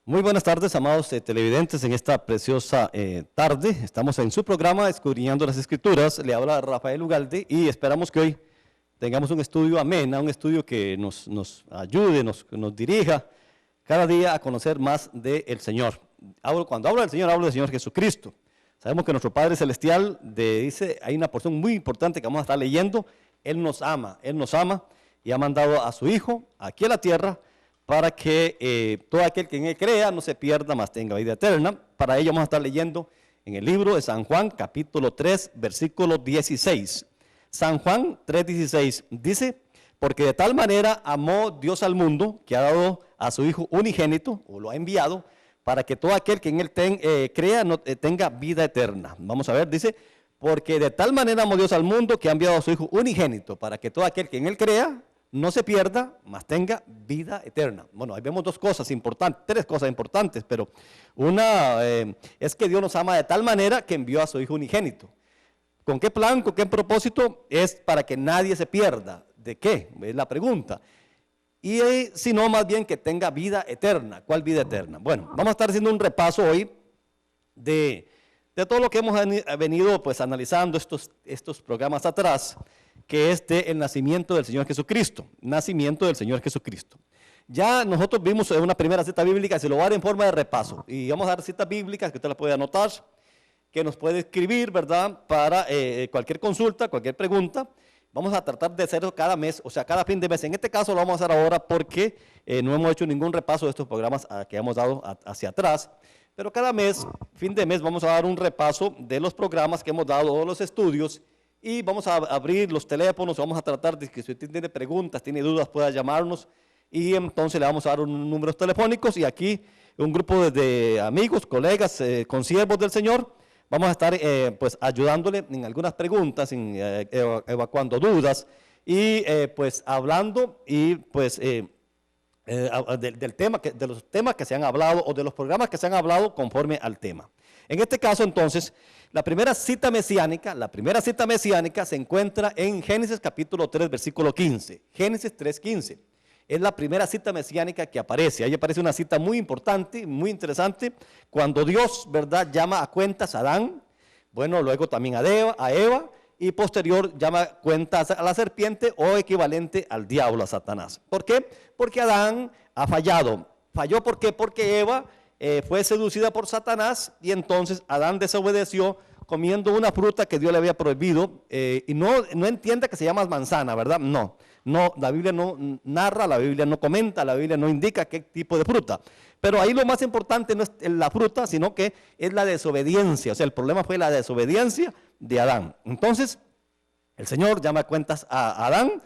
Muy buenas tardes, amados televidentes, en esta preciosa tarde. Estamos en su programa Escudriñando las Escrituras. Le habla Rafael Ugalde y esperamos que hoy tengamos un estudio ameno, un estudio que nos ayude, nos dirija cada día a conocer más del Señor. Cuando hablo del Señor, hablo del Señor Jesucristo. Sabemos que nuestro Padre Celestial dice, hay una porción muy importante que vamos a estar leyendo. Él nos ama y ha mandado a su Hijo aquí a la tierra para que todo aquel que en Él crea no se pierda, mas tenga vida eterna. Para ello vamos a estar leyendo en el libro de San Juan, capítulo 3, versículo 16. San Juan 3:16 dice, porque de tal manera amó Dios al mundo, que ha dado a su Hijo unigénito, o lo ha enviado, para que todo aquel que en Él crea no tenga vida eterna. Vamos a ver, dice, porque de tal manera amó Dios al mundo, que ha enviado a su Hijo unigénito, para que todo aquel que en Él crea no se pierda, mas tenga vida eterna. Bueno, ahí vemos dos cosas importantes, tres cosas importantes, pero una es que Dios nos ama de tal manera que envió a su Hijo unigénito. ¿Con qué plan, con qué propósito? Es para que nadie se pierda. ¿De qué? Es la pregunta. Y si no, más bien que tenga vida eterna. ¿Cuál vida eterna? Bueno, vamos a estar haciendo un repaso hoy de todo lo que hemos venido pues analizando estos programas atrás, que es el nacimiento del Señor Jesucristo, nacimiento del Señor Jesucristo. Ya nosotros vimos una primera cita bíblica, se lo voy a dar en forma de repaso, y vamos a dar citas bíblicas que usted las puede anotar, que nos puede escribir, ¿verdad?, para cualquier consulta, cualquier pregunta. Vamos a tratar de hacerlo cada mes, o sea, cada fin de mes. En este caso lo vamos a hacer ahora porque no hemos hecho ningún repaso de estos programas que hemos dado hacia atrás, pero cada mes, fin de mes, vamos a dar un repaso de los programas que hemos dado, de los estudios, y vamos a abrir los teléfonos, vamos a tratar de que si usted tiene preguntas, tiene dudas, pueda llamarnos, y entonces le vamos a dar unos números telefónicos, y aquí un grupo de amigos, colegas, consiervos del Señor, vamos a estar pues ayudándole en algunas preguntas, evacuando dudas, y pues hablando, y pues del tema, de los temas que se han hablado, o de los programas que se han hablado conforme al tema. En este caso, entonces, la primera cita mesiánica se encuentra en Génesis capítulo 3, versículo 15. Génesis 3:15. Es la primera cita mesiánica que aparece. Ahí aparece una cita muy importante, muy interesante, cuando Dios, ¿verdad?, llama a cuentas a Adán, bueno, luego también a Eva, y posterior llama a cuentas a la serpiente, o equivalente al diablo, a Satanás. ¿Por qué? Porque Adán ha fallado. ¿Falló por qué? Porque Eva fue seducida por Satanás, y entonces Adán desobedeció comiendo una fruta que Dios le había prohibido, y no entiende que se llama manzana, ¿verdad? No, la Biblia no narra, la Biblia no comenta, la Biblia no indica qué tipo de fruta. Pero ahí lo más importante no es la fruta, sino que es la desobediencia. O sea, el problema fue la desobediencia de Adán. Entonces, el Señor llama a cuentas a Adán.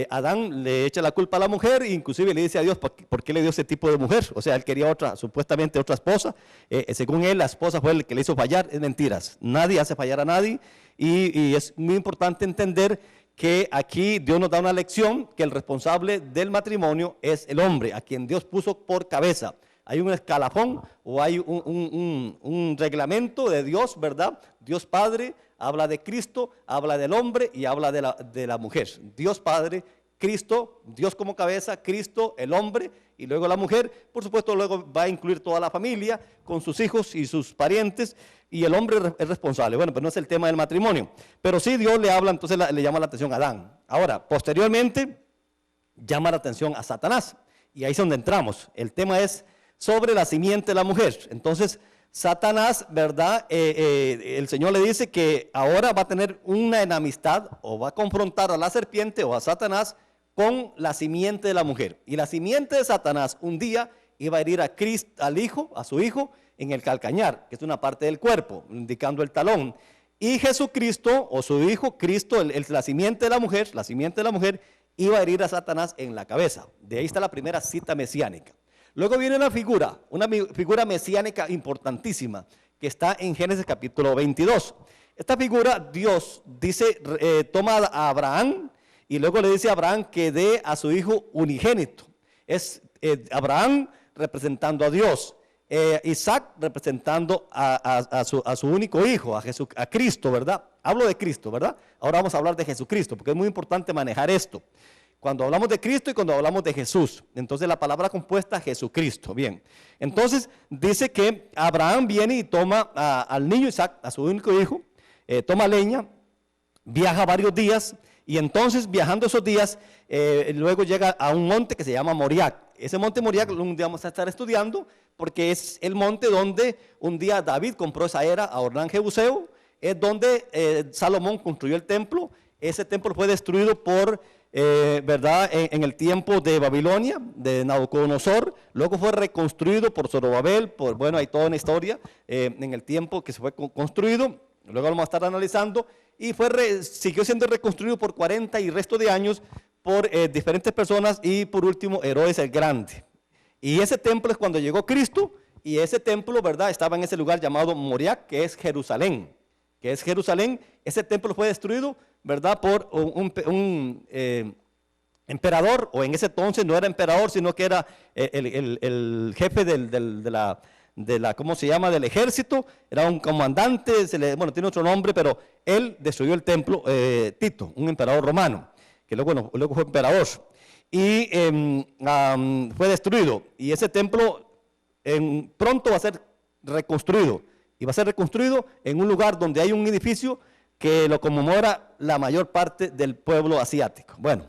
Adán le echa la culpa a la mujer, e inclusive le dice a Dios por qué le dio ese tipo de mujer. O sea, él quería supuestamente otra esposa. Según él, la esposa fue el que le hizo fallar. Es mentiras. Nadie hace fallar a nadie, y es muy importante entender que aquí Dios nos da una lección, que el responsable del matrimonio es el hombre, a quien Dios puso por cabeza. Hay un escalafón, o hay un reglamento de Dios, ¿verdad? Dios Padre habla de Cristo, habla del hombre y habla de la mujer. Dios Padre, Cristo, Dios como cabeza, Cristo, el hombre, y luego la mujer. Por supuesto, luego va a incluir toda la familia con sus hijos y sus parientes, y el hombre es responsable. Bueno, pues no es el tema del matrimonio, pero sí Dios le habla, entonces le llama la atención a Adán. Ahora, posteriormente, llama la atención a Satanás, y ahí es donde entramos. El tema es sobre la simiente de la mujer. Entonces, Satanás, ¿verdad? El Señor le dice que ahora va a tener una enemistad, o va a confrontar a la serpiente o a Satanás con la simiente de la mujer. Y la simiente de Satanás un día iba a herir a su hijo, en el calcañar, que es una parte del cuerpo, indicando el talón. Y Jesucristo, o su hijo Cristo, la simiente de la mujer, iba a herir a Satanás en la cabeza. De ahí está la primera cita mesiánica. Luego viene una figura mesiánica importantísima, que está en Génesis capítulo 22. Esta figura, Dios dice, toma a Abraham, y luego le dice a Abraham que dé a su hijo unigénito. Es Abraham representando a Dios, Isaac representando a su único hijo, a Cristo, ¿verdad? Hablo de Cristo, ¿verdad? Ahora vamos a hablar de Jesucristo, porque es muy importante manejar esto. Cuando hablamos de Cristo y cuando hablamos de Jesús. Entonces la palabra compuesta Jesucristo. Bien. Entonces dice que Abraham viene y toma al niño Isaac, a su único hijo, toma leña, viaja varios días y entonces viajando esos días, luego llega a un monte que se llama Moriah. Ese monte Moriah un día vamos a estar estudiando porque es el monte donde un día David compró esa era a Ornán Jebuseo, es donde Salomón construyó el templo. Ese templo fue destruido por, ¿verdad? En el tiempo de Babilonia, de Nabucodonosor. Luego fue reconstruido por Zorobabel, bueno, hay toda una historia en el tiempo que se fue construido. Luego lo vamos a estar analizando. Y siguió siendo reconstruido por 40 y resto de años por diferentes personas y por último Herodes el Grande. Y ese templo es cuando llegó Cristo y ese templo, ¿verdad? Estaba en ese lugar llamado Moriah, que es Jerusalén. Ese templo fue destruido, ¿verdad? Por un emperador, o en ese entonces no era emperador, sino que era el jefe ¿cómo se llama? Del ejército, era un comandante, bueno, tiene otro nombre, pero él destruyó el templo, Tito, un emperador romano, que luego fue emperador, y fue destruido, y ese templo pronto va a ser reconstruido, y va a ser reconstruido en un lugar donde hay un edificio que lo conmemora la mayor parte del pueblo asiático. Bueno,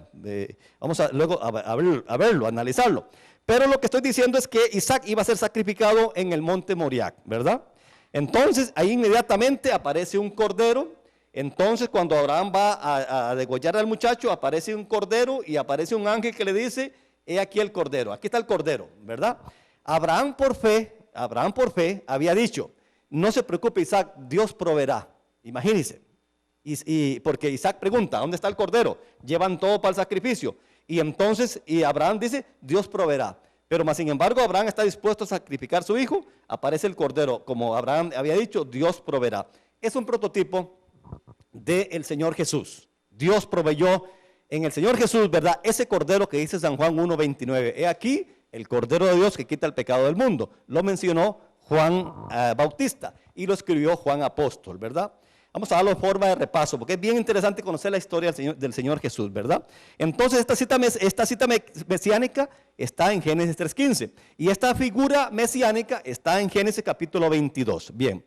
vamos luego a verlo, a analizarlo. Pero lo que estoy diciendo es que Isaac iba a ser sacrificado en el monte Moriah, ¿verdad? Entonces, ahí inmediatamente aparece un cordero. Entonces, cuando Abraham va a degollar al muchacho, aparece un cordero y aparece un ángel que le dice, he aquí el cordero. Aquí está el cordero, ¿verdad? Abraham por fe había dicho, no se preocupe Isaac, Dios proveerá. Imagínense. Porque Isaac pregunta, ¿dónde está el cordero? Llevan todo para el sacrificio. Y entonces, Abraham dice, Dios proveerá. Pero más sin embargo, Abraham está dispuesto a sacrificar a su hijo, aparece el cordero. Como Abraham había dicho, Dios proveerá. Es un prototipo del Señor Jesús. Dios proveyó en el Señor Jesús, ¿verdad? Ese cordero que dice San Juan 1:29. He aquí el cordero de Dios que quita el pecado del mundo. Lo mencionó Juan Bautista y lo escribió Juan Apóstol, ¿verdad? Vamos a darlo en forma de repaso, porque es bien interesante conocer la historia del Señor Jesús, ¿verdad? Entonces, esta cita mesiánica está en Génesis 3:15, y esta figura mesiánica está en Génesis capítulo 22. Bien,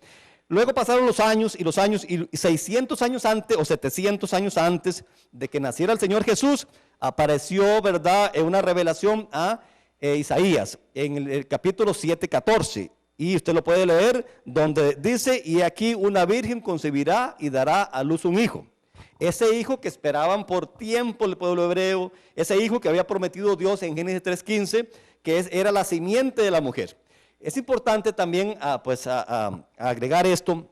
luego pasaron los años, y 600 años antes, o 700 años antes de que naciera el Señor Jesús, apareció, ¿verdad?, en una revelación a Isaías, en el capítulo 7:14. Y usted lo puede leer, donde dice, y aquí una virgen concebirá y dará a luz un hijo. Ese hijo que esperaban por tiempo el pueblo hebreo, ese hijo que había prometido Dios en Génesis 3:15, que era la simiente de la mujer. Es importante también agregar esto,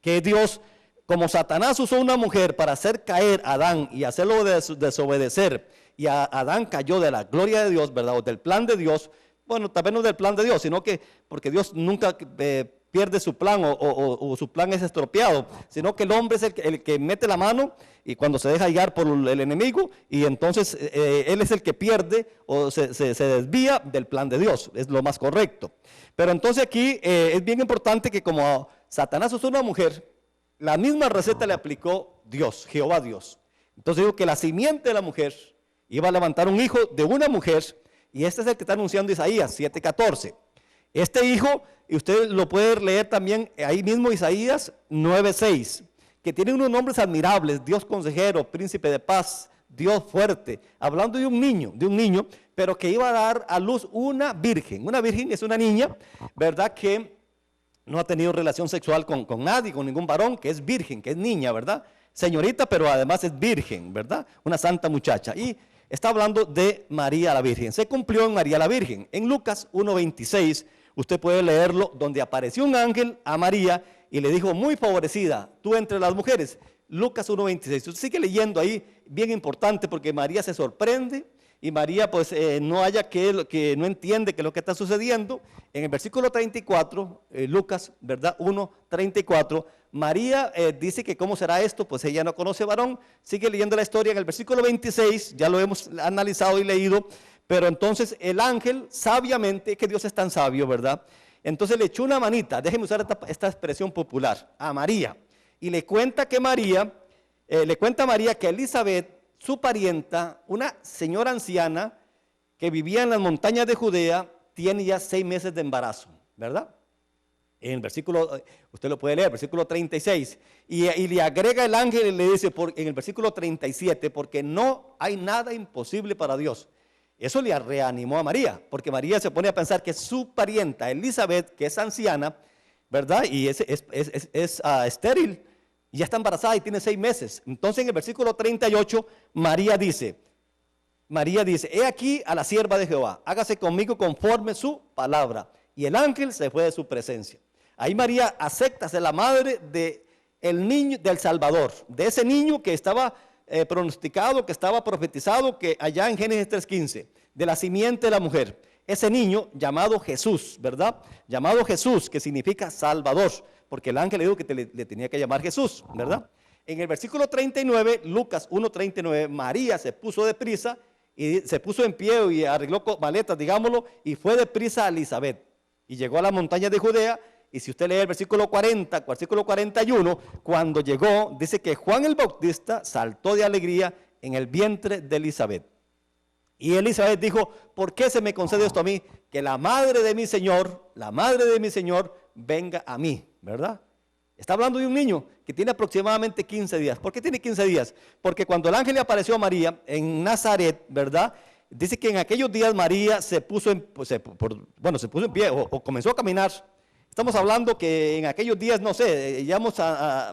que Dios, como Satanás usó una mujer para hacer caer a Adán y hacerlo desobedecer, y Adán cayó de la gloria de Dios, ¿verdad?, o del plan de Dios. Bueno, tal vez no del plan de Dios, sino que porque Dios nunca pierde su plan o su plan es estropeado, sino que el hombre es el que mete la mano y cuando se deja guiar por el enemigo, y entonces él es el que pierde o se desvía del plan de Dios, es lo más correcto. Pero entonces aquí es bien importante que como Satanás usó una mujer, la misma receta le aplicó Dios, Jehová Dios. Entonces digo que la simiente de la mujer iba a levantar un hijo de una mujer. Y este es el que está anunciando Isaías 7:14. Este hijo, y usted lo puede leer también ahí mismo, Isaías 9:6, que tiene unos nombres admirables: Dios consejero, príncipe de paz, Dios fuerte, hablando de un niño, pero que iba a dar a luz una virgen. Una virgen es una niña, ¿verdad?, que no ha tenido relación sexual con nadie, con ningún varón, que es virgen, que es niña, ¿verdad? Señorita, pero además es virgen, ¿verdad? Una santa muchacha. Y está hablando de María la Virgen. Se cumplió en María la Virgen. En Lucas 1:26, usted puede leerlo, donde apareció un ángel a María y le dijo, muy favorecida, tú entre las mujeres. Lucas 1:26. Usted sigue leyendo ahí, bien importante, porque María se sorprende y María pues no no entiende qué es lo que está sucediendo. En el versículo 34, Lucas, ¿verdad? 1:34, María dice que cómo será esto, pues ella no conoce varón. Sigue leyendo la historia en el versículo 26, ya lo hemos analizado y leído, pero entonces el ángel sabiamente, que Dios es tan sabio, ¿verdad? Entonces le echó una manita, déjenme usar esta expresión popular, a María, y le cuenta a María que Elizabeth, su parienta, una señora anciana que vivía en las montañas de Judea, tiene ya 6 meses de embarazo, ¿verdad? En el versículo, usted lo puede leer, versículo 36, y le agrega el ángel y le dice en el versículo 37, porque no hay nada imposible para Dios. Eso le reanimó a María, porque María se pone a pensar que su parienta Elizabeth, que es anciana, ¿verdad? Y es estéril, ya está embarazada y tiene 6 meses. Entonces en el versículo 38, María dice, he aquí a la sierva de Jehová, hágase conmigo conforme su palabra. Y el ángel se fue de su presencia. Ahí María acepta ser la madre del niño, del Salvador, de ese niño que estaba pronosticado, que estaba profetizado, que allá en Génesis 3:15, de la simiente de la mujer. Ese niño llamado Jesús, ¿verdad? Llamado Jesús, que significa Salvador, porque el ángel le dijo que le tenía que llamar Jesús, ¿verdad? En el versículo 39, Lucas 1:39, María se puso deprisa y se puso en pie y arregló maletas, digámoslo, y fue deprisa a Elizabeth. Y llegó a la montaña de Judea, y si usted lee el versículo 40, versículo 41, cuando llegó, dice que Juan el Bautista saltó de alegría en el vientre de Elizabeth. Y Elizabeth dijo, ¿por qué se me concede esto a mí? Que la madre de mi Señor, venga a mí, ¿verdad? Está hablando de un niño que tiene aproximadamente 15 días. ¿Por qué tiene 15 días? Porque cuando el ángel le apareció a María en Nazaret, ¿verdad? Dice que en aquellos días María se puso en pie o comenzó a caminar. Estamos hablando que en aquellos días, no sé, ya hemos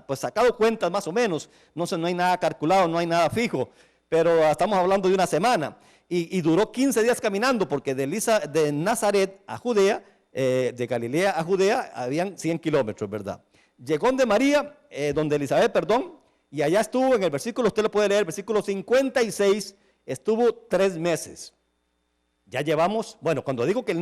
pues sacado cuentas más o menos. No sé, no hay nada calculado, no hay nada fijo, pero estamos hablando de una semana. Y duró 15 días caminando porque de Nazaret a Judea, de Galilea a Judea, habían 100 kilómetros, ¿verdad? Llegó donde María, donde Elizabeth, y allá estuvo en el versículo, usted lo puede leer, versículo 56, estuvo 3 meses. Ya llevamos, bueno, cuando digo que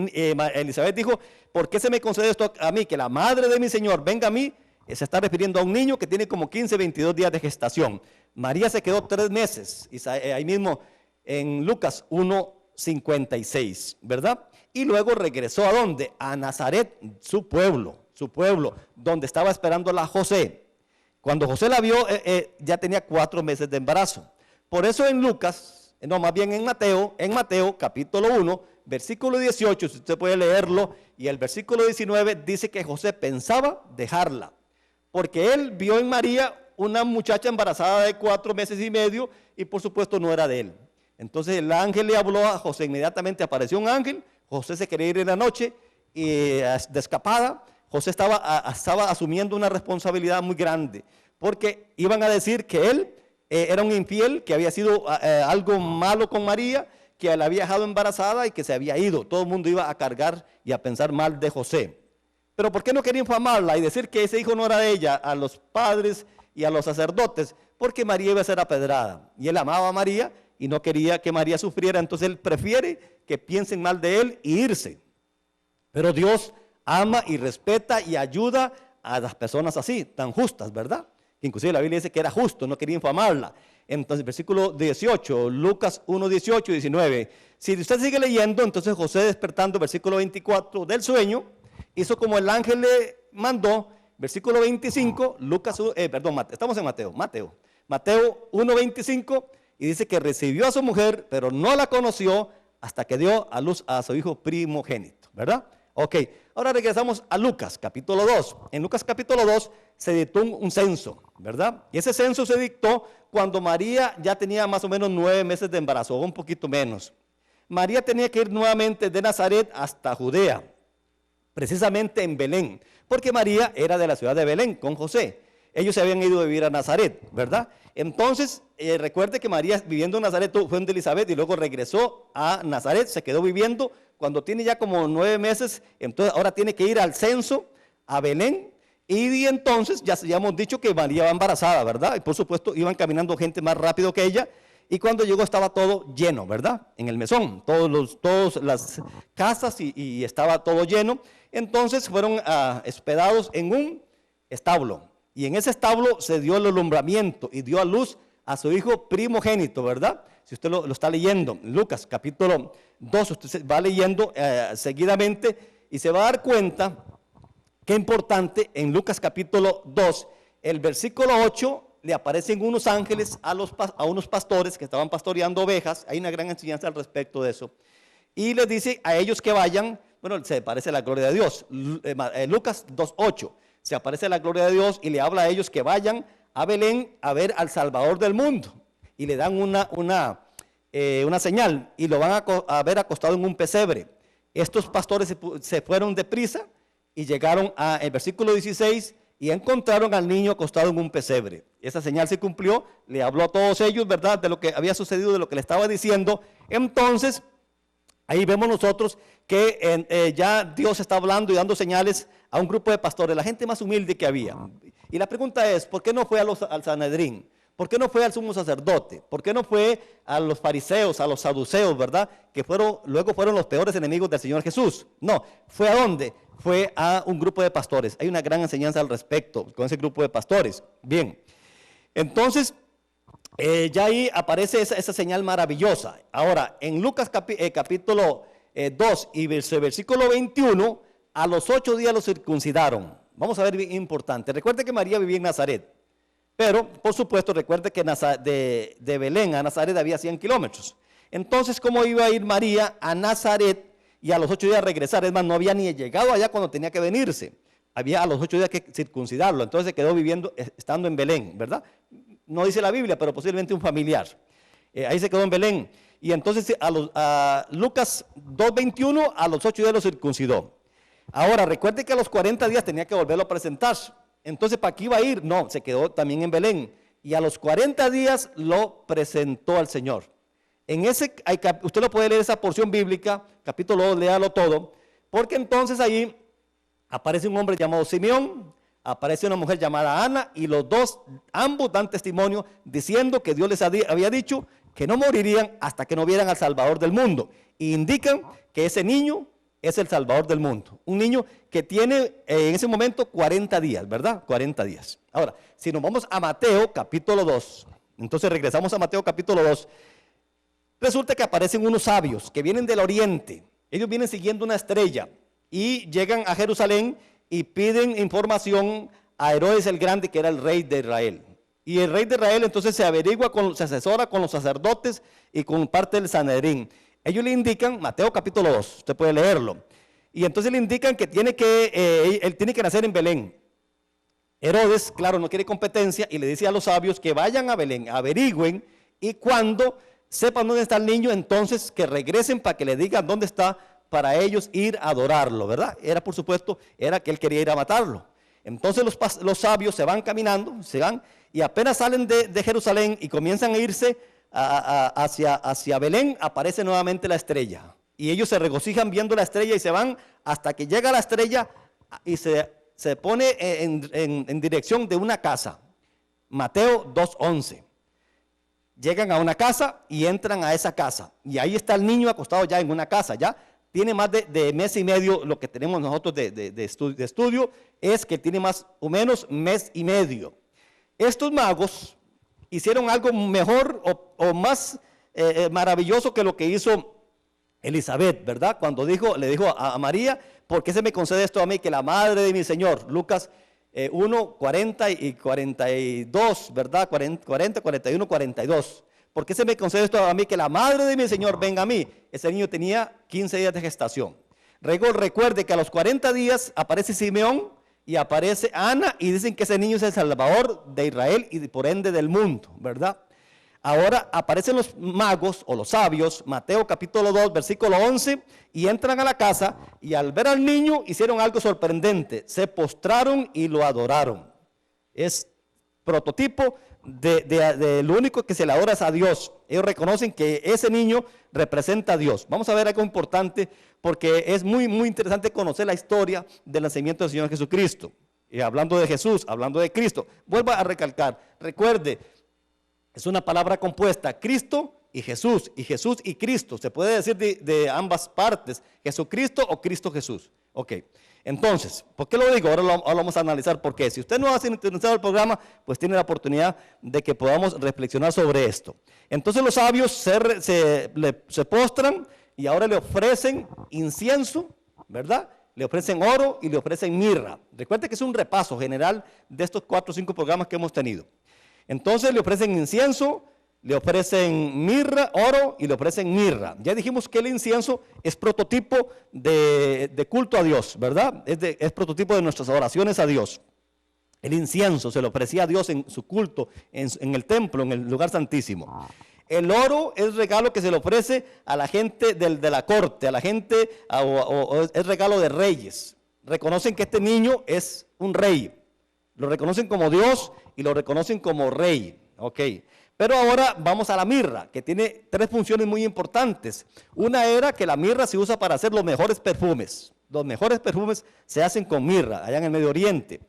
Elizabeth dijo, ¿por qué se me concede esto a mí? Que la madre de mi Señor venga a mí, se está refiriendo a un niño que tiene como 15, 22 días de gestación. María se quedó 3 meses, y ahí mismo en Lucas 1:56, ¿verdad? Y luego regresó ¿a dónde? A Nazaret, su pueblo, donde estaba esperándola José. Cuando José la vio, ya tenía 4 meses de embarazo. Por eso en Mateo capítulo 1, versículo 18, si usted puede leerlo, y el versículo 19 dice que José pensaba dejarla, porque él vio en María una muchacha embarazada de 4 meses y medio, y por supuesto no era de él. Entonces el ángel le habló a José, inmediatamente apareció un ángel, José se quería ir en la noche, y de escapada, José estaba asumiendo una responsabilidad muy grande, porque iban a decir que él era un infiel, que había sido algo malo con María, que la había dejado embarazada y que se había ido. Todo el mundo iba a cargar y a pensar mal de José. Pero ¿por qué no quería infamarla y decir que ese hijo no era de ella a los padres y a los sacerdotes? Porque María iba a ser apedrada. Y él amaba a María y no quería que María sufriera. Entonces él prefiere que piensen mal de él y irse. Pero Dios ama y respeta y ayuda a las personas así, tan justas, ¿verdad? Inclusive la Biblia dice que era justo, no quería infamarla. Entonces, versículo 18, Lucas 1, 18 y 19. Si usted sigue leyendo, entonces José despertando, versículo 24 del sueño, hizo como el ángel le mandó, versículo 25, estamos en Mateo 1, 25, y dice que recibió a su mujer, pero no la conoció hasta que dio a luz a su hijo primogénito, ¿verdad? Ok, ahora regresamos a Lucas capítulo 2. En Lucas capítulo 2 se dictó un censo, ¿verdad? Y ese censo se dictó cuando María ya tenía más o menos 9 meses de embarazo, o un poquito menos. María tenía que ir nuevamente de Nazaret hasta Judea, precisamente en Belén, porque María era de la ciudad de Belén con José. Ellos se habían ido a vivir a Nazaret, ¿verdad? Entonces, recuerde que María viviendo en Nazaret fue donde Elizabeth y luego regresó a Nazaret, se quedó viviendo. Cuando tiene ya como 9 meses, entonces ahora tiene que ir al censo a Belén. Y entonces ya hemos dicho que María va embarazada, ¿verdad? Y por supuesto iban caminando gente más rápido que ella. Y cuando llegó estaba todo lleno, ¿verdad? En el mesón, todas las casas y estaba todo lleno. Entonces fueron hospedados en un establo. Y en ese establo se dio el alumbramiento y dio a luz a su hijo primogénito, ¿verdad? Si usted lo está leyendo, Lucas capítulo 2, usted va leyendo seguidamente y se va a dar cuenta qué importante en Lucas capítulo 2, el versículo 8 le aparecen unos ángeles a unos pastores que estaban pastoreando ovejas. Hay una gran enseñanza al respecto de eso. Y les dice a ellos que vayan, bueno, se aparece la gloria de Dios. Lucas 2:8, se aparece la gloria de Dios y le habla a ellos que vayan a Belén a ver al Salvador del mundo. Y le dan una señal y lo van a ver acostado en un pesebre. Estos pastores se fueron deprisa y llegaron al versículo 16 y encontraron al niño acostado en un pesebre. Esa señal se cumplió, le habló a todos ellos, ¿verdad?, de lo que había sucedido, de lo que le estaba diciendo. Entonces, ahí vemos nosotros que ya Dios está hablando y dando señales a un grupo de pastores, la gente más humilde que había. Y la pregunta es, ¿por qué no fue al Sanedrín? ¿Por qué no fue al sumo sacerdote? ¿Por qué no fue a los fariseos, a los saduceos, verdad? Que luego fueron los peores enemigos del Señor Jesús. No, ¿fue a dónde? Fue a un grupo de pastores. Hay una gran enseñanza al respecto con ese grupo de pastores. Bien, entonces ya ahí aparece esa señal maravillosa. Ahora, en Lucas capítulo 2 y versículo 21, a los 8 días lo circuncidaron. Vamos a ver, bien importante. Recuerde que María vivía en Nazaret. Pero, por supuesto, recuerde que de Belén a Nazaret había 100 kilómetros. Entonces, ¿cómo iba a ir María a Nazaret y a los 8 días regresar? Es más, no había ni llegado allá cuando tenía que venirse. Había a los 8 días que circuncidarlo. Entonces se quedó estando en Belén, ¿verdad? No dice la Biblia, pero posiblemente un familiar. Ahí se quedó en Belén. Y entonces a Lucas 2:21, a los 8 días lo circuncidó. Ahora, recuerde que a los 40 días tenía que volverlo a presentar. Entonces, ¿para qué iba a ir? No, se quedó también en Belén. Y a los 40 días lo presentó al Señor. Usted lo puede leer esa porción bíblica, capítulo 2, léalo todo, porque entonces ahí aparece un hombre llamado Simeón, aparece una mujer llamada Ana, y ambos dan testimonio diciendo que Dios les había dicho que no morirían hasta que no vieran al Salvador del mundo. Y indican que ese niño es el Salvador del mundo. Un niño que tiene en ese momento 40 días, ¿verdad? 40 días. Ahora, si nos vamos a Mateo capítulo 2, entonces regresamos a Mateo capítulo 2, resulta que aparecen unos sabios que vienen del oriente. Ellos vienen siguiendo una estrella y llegan a Jerusalén y piden información a Herodes el Grande, que era el rey de Israel. Y el rey de Israel entonces se asesora con los sacerdotes y con parte del Sanedrín. Ellos le indican, Mateo capítulo 2, usted puede leerlo, y entonces le indican que él tiene que nacer en Belén. Herodes, claro, no quiere competencia y le dice a los sabios que vayan a Belén, averigüen, y cuando sepan dónde está el niño, entonces que regresen para que le digan dónde está, para ellos ir a adorarlo, ¿verdad? Por supuesto, era que él quería ir a matarlo. Entonces los sabios se van caminando, y apenas salen de Jerusalén y comienzan a irse hacia Belén, aparece nuevamente la estrella. Y ellos se regocijan viendo la estrella y se van hasta que llega la estrella y se pone en dirección de una casa. Mateo 2:11. Llegan a una casa y entran a esa casa. Y ahí está el niño acostado ya en una casa. Ya tiene más de mes y medio. Lo que tenemos nosotros de estudio es que tiene más o menos mes y medio. Estos magos hicieron algo mejor o más maravilloso que lo que hizo Elizabeth, ¿verdad? Cuando le dijo a María, ¿por qué se me concede esto a mí, que la madre de mi Señor? Lucas 1, 40 y 42, ¿verdad? 40, 41, 42. ¿Por qué se me concede esto a mí, que la madre de mi Señor venga a mí? Ese niño tenía 15 días de gestación. Recuerde que a los 40 días aparece Simeón y aparece Ana y dicen que ese niño es el Salvador de Israel y por ende del mundo, ¿verdad? Ahora aparecen los magos o los sabios, Mateo capítulo 2, versículo 11, y entran a la casa y al ver al niño hicieron algo sorprendente, se postraron y lo adoraron. Es prototipo de lo único que se le adora es a Dios. Ellos reconocen que ese niño representa a Dios. Vamos a ver algo importante porque es muy, muy interesante conocer la historia del nacimiento del Señor Jesucristo. Y hablando de Jesús, hablando de Cristo, vuelvo a recalcar, recuerde, es una palabra compuesta, Cristo y Jesús y Cristo. Se puede decir de ambas partes, Jesucristo o Cristo Jesús. Ok, entonces, ¿por qué lo digo? Ahora lo vamos a analizar por qué. Si usted no ha sintonizado el programa, pues tiene la oportunidad de que podamos reflexionar sobre esto. Entonces los sabios se postran y ahora le ofrecen incienso, ¿verdad? Le ofrecen oro y le ofrecen mirra. Recuerde que es un repaso general de estos 4 o 5 programas que hemos tenido. Entonces le ofrecen incienso, le ofrecen mirra, oro y le ofrecen mirra. Ya dijimos que el incienso es prototipo de culto a Dios, ¿verdad? Es prototipo de nuestras oraciones a Dios. El incienso se le ofrecía a Dios en su culto, en el templo, en el lugar santísimo. El oro es regalo que se le ofrece a la gente de la corte, a la gente, o es regalo de reyes. Reconocen que este niño es un rey. Lo reconocen como Dios y lo reconocen como rey. Ok. Pero ahora vamos a la mirra, que tiene tres funciones muy importantes. Una era que la mirra se usa para hacer los mejores perfumes. Los mejores perfumes se hacen con mirra, allá en el Medio Oriente.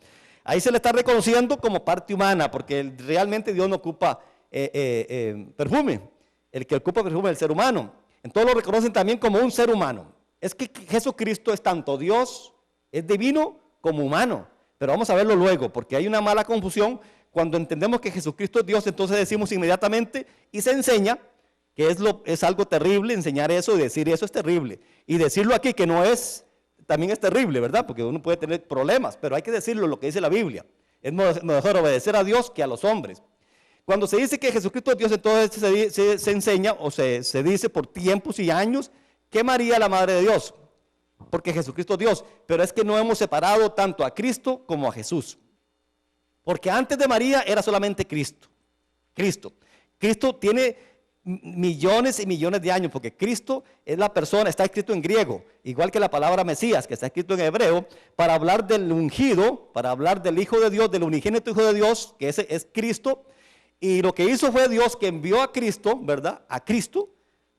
Ahí se le está reconociendo como parte humana, porque realmente Dios no ocupa perfume. El que ocupa perfume es el ser humano. Entonces lo reconocen también como un ser humano. Es que Jesucristo es tanto Dios, es divino, como humano. Pero vamos a verlo luego, porque hay una mala confusión. Cuando entendemos que Jesucristo es Dios, entonces decimos inmediatamente y se enseña que es algo terrible enseñar eso y decir eso es terrible. Y decirlo aquí que no es, también es terrible, ¿verdad? Porque uno puede tener problemas, pero hay que decirlo lo que dice la Biblia. Es mejor obedecer a Dios que a los hombres. Cuando se dice que Jesucristo es Dios, entonces se enseña o se dice por tiempos y años que María es la Madre de Dios, porque Jesucristo es Dios. Pero es que no hemos separado tanto a Cristo como a Jesús. Porque antes de María era solamente Cristo. Cristo tiene millones y millones de años, porque Cristo es la persona, está escrito en griego, igual que la palabra Mesías, que está escrito en hebreo, para hablar del ungido, para hablar del Hijo de Dios, del unigénito Hijo de Dios, que ese es Cristo. Y lo que hizo fue Dios que envió a Cristo, ¿verdad? A Cristo,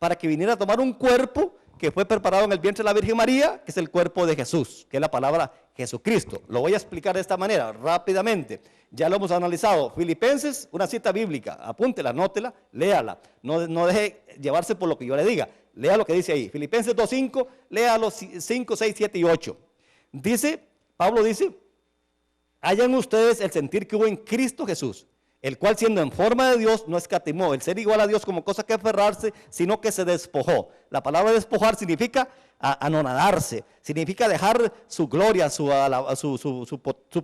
para que viniera a tomar un cuerpo que fue preparado en el vientre de la Virgen María, que es el cuerpo de Jesús, que es la palabra Jesucristo. Lo voy a explicar de esta manera, rápidamente. Ya lo hemos analizado. Filipenses, una cita bíblica, apúntela, anótela, léala. No deje llevarse por lo que yo le diga. Lea lo que dice ahí. Filipenses 2:5, lea los 5, 6, 7 y 8. Pablo dice, hayan ustedes el sentir que hubo en Cristo Jesús, el cual siendo en forma de Dios no escatimó el ser igual a Dios como cosa que aferrarse, sino que se despojó. La palabra despojar significa anonadarse, significa dejar su gloria, su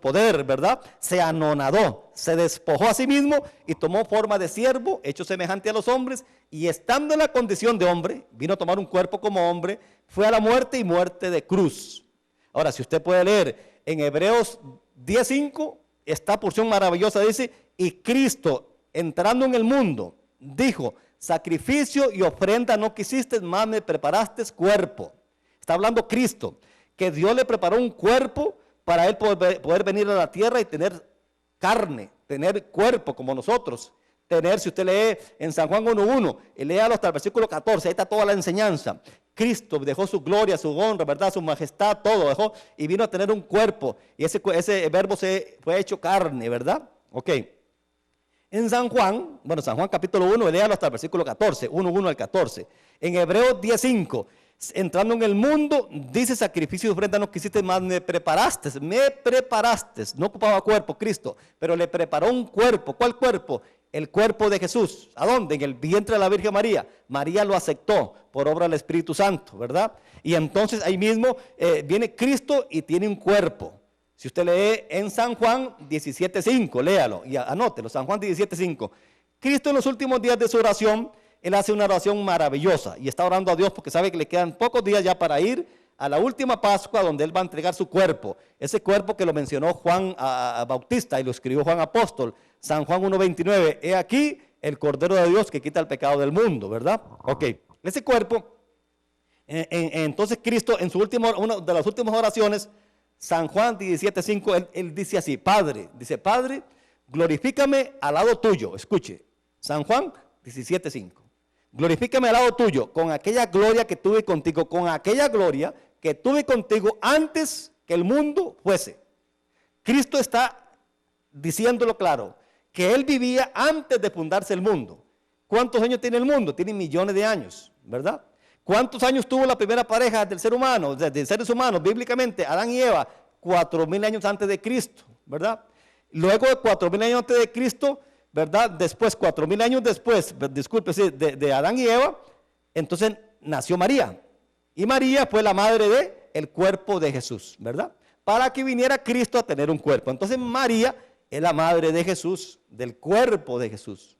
poder, ¿verdad? Se anonadó, se despojó a sí mismo y tomó forma de siervo, hecho semejante a los hombres, y estando en la condición de hombre, vino a tomar un cuerpo como hombre, fue a la muerte y muerte de cruz. Ahora, si usted puede leer en Hebreos 10:5, esta porción maravillosa dice, y Cristo entrando en el mundo dijo, sacrificio y ofrenda no quisiste, más me preparaste cuerpo. Está hablando Cristo, que Dios le preparó un cuerpo para él poder venir a la tierra y tener carne, tener cuerpo como nosotros. Si usted lee en San Juan 1:1, y léalo hasta el versículo 14, ahí está toda la enseñanza. Cristo dejó su gloria, su honra, ¿verdad? Su majestad, todo dejó y vino a tener un cuerpo. Y ese verbo fue hecho carne, ¿verdad? Ok. En San Juan capítulo 1, léalo hasta el versículo 14, 1:1 al 14. En Hebreos 10:5, entrando en el mundo, dice sacrificio y ofrenda no quisiste, más me preparaste, no ocupaba cuerpo Cristo, pero le preparó un cuerpo. ¿Cuál cuerpo? El cuerpo de Jesús. ¿A dónde? En el vientre de la Virgen María. María lo aceptó por obra del Espíritu Santo, ¿verdad? Y entonces ahí mismo viene Cristo y tiene un cuerpo. Si usted lee en San Juan 17:5, léalo y anótelo, San Juan 17:5. Cristo en los últimos días de su oración, Él hace una oración maravillosa y está orando a Dios porque sabe que le quedan pocos días ya para ir a la última Pascua donde Él va a entregar su cuerpo. Ese cuerpo que lo mencionó Juan Bautista y lo escribió Juan Apóstol. San Juan 1:29, he aquí el Cordero de Dios que quita el pecado del mundo, ¿verdad? Ok, ese cuerpo, entonces Cristo en una de las últimas oraciones, San Juan 17:5, él dice así, Padre, glorifícame al lado tuyo, escuche, San Juan 17:5, glorifícame al lado tuyo con aquella gloria que tuve contigo, antes que el mundo fuese. Cristo está diciéndolo claro, que Él vivía antes de fundarse el mundo. ¿Cuántos años tiene el mundo? Tiene millones de años, ¿verdad? ¿Cuántos años tuvo la primera pareja del ser humano, de seres humanos, bíblicamente? Adán y Eva, 4,000 años antes de Cristo, ¿verdad? Luego de 4,000 años antes de Cristo, ¿verdad? Después, 4,000 años después, de Adán y Eva, entonces nació María. Y María fue la madre del cuerpo de Jesús, ¿verdad? Para que viniera Cristo a tener un cuerpo. Entonces María es la madre de Jesús, del cuerpo de Jesús.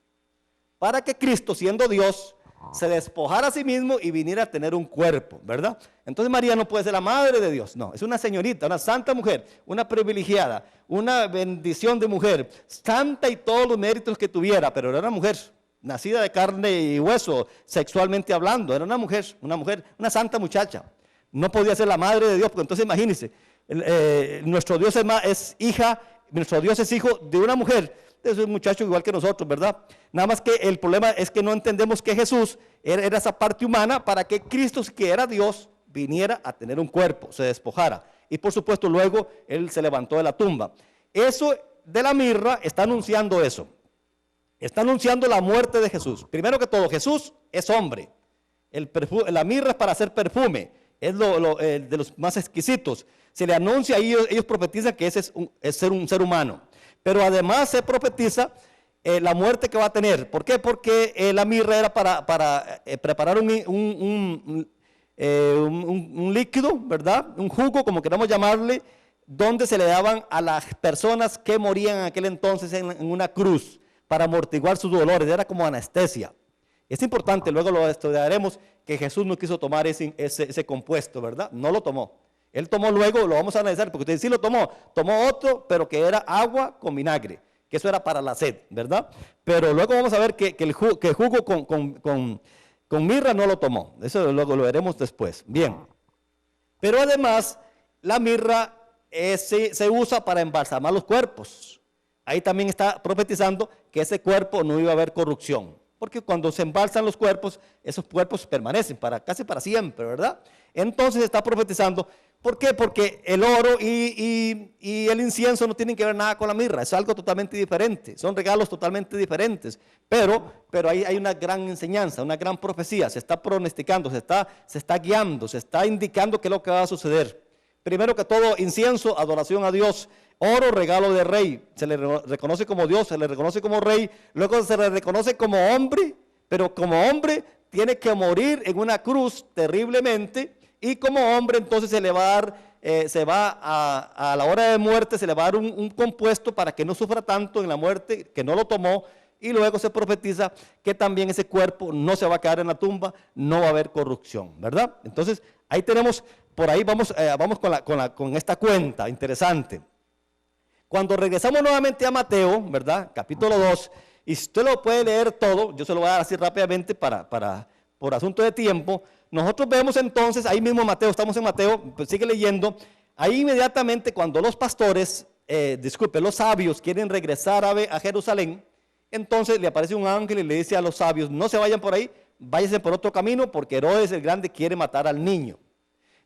Para que Cristo, siendo Dios, se despojara a sí mismo y viniera a tener un cuerpo, ¿verdad? Entonces María no puede ser la madre de Dios, no, es una señorita, una santa mujer, una privilegiada, una bendición de mujer, santa y todos los méritos que tuviera, pero era una mujer nacida de carne y hueso, sexualmente hablando, era una mujer, una santa muchacha. No podía ser la madre de Dios, porque entonces imagínense, nuestro Dios es hija, nuestro Dios es hijo de una mujer. Es un muchacho igual que nosotros, ¿verdad? Nada más que el problema es que no entendemos que Jesús era esa parte humana para que Cristo, que era Dios, viniera a tener un cuerpo, se despojara. Y por supuesto luego Él se levantó de la tumba. Eso de la mirra está anunciando eso. Está anunciando la muerte de Jesús. Primero que todo, Jesús es hombre. La mirra es para hacer perfume. Es de los más exquisitos. Se le anuncia y ellos profetizan que ese es ser un ser humano. Pero además se profetiza la muerte que va a tener. ¿Por qué? Porque la mirra era para preparar un líquido, ¿verdad? Un jugo, como queramos llamarle, donde se le daban a las personas que morían en aquel entonces en una cruz para amortiguar sus dolores. Era como anestesia. Es importante, luego lo estudiaremos, que Jesús no quiso tomar ese compuesto, ¿verdad? No lo tomó. Él tomó luego, lo vamos a analizar, porque usted sí lo tomó otro, pero que era agua con vinagre, que eso era para la sed, ¿verdad? Pero luego vamos a ver que el jugo con mirra no lo tomó, eso luego lo veremos después. Bien, pero además la mirra se usa para embalsamar los cuerpos. Ahí también está profetizando que ese cuerpo no iba a haber corrupción, porque cuando se embalsan los cuerpos, esos cuerpos permanecen casi para siempre, ¿verdad? Entonces está profetizando. ¿Por qué? Porque el oro y el incienso no tienen que ver nada con la mirra, es algo totalmente diferente, son regalos totalmente diferentes, pero ahí hay una gran enseñanza, una gran profecía, se está pronosticando, se está guiando, se está indicando qué es lo que va a suceder. Primero que todo, incienso, adoración a Dios; oro, regalo de rey, se le reconoce como Dios, se le reconoce como rey, luego se le reconoce como hombre, pero como hombre tiene que morir en una cruz terriblemente. Y como hombre entonces se le va a dar, a la hora de muerte se le va a dar un compuesto para que no sufra tanto en la muerte, que no lo tomó. Y luego se profetiza que también ese cuerpo no se va a quedar en la tumba, no va a haber corrupción, ¿verdad? Entonces ahí tenemos, por ahí vamos con esta cuenta interesante. Cuando regresamos nuevamente a Mateo, ¿verdad? Capítulo 2, y si usted lo puede leer todo, yo se lo voy a dar así rápidamente por asunto de tiempo. Nosotros vemos entonces, ahí mismo Mateo, estamos en Mateo, pues sigue leyendo, ahí inmediatamente cuando los pastores, los sabios quieren regresar a Jerusalén, entonces le aparece un ángel y le dice a los sabios, no se vayan por ahí, váyanse por otro camino porque Herodes el Grande quiere matar al niño.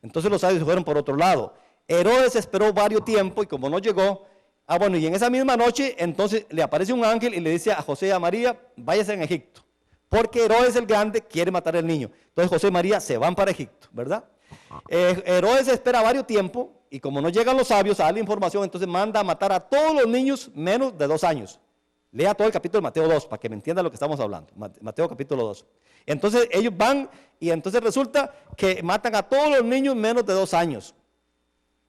Entonces los sabios fueron por otro lado. Herodes esperó varios tiempos y como no llegó, y en esa misma noche entonces le aparece un ángel y le dice a José y a María, váyanse en Egipto, porque Herodes el Grande quiere matar al niño. Entonces José y María se van para Egipto, ¿verdad? Herodes espera varios tiempos y como no llegan los sabios a darle información, entonces manda a matar a todos los niños menos de 2 años. Lea todo el capítulo de Mateo 2 para que me entienda lo que estamos hablando. Mateo capítulo 2. Entonces ellos van y entonces resulta que matan a todos los niños menos de 2 años.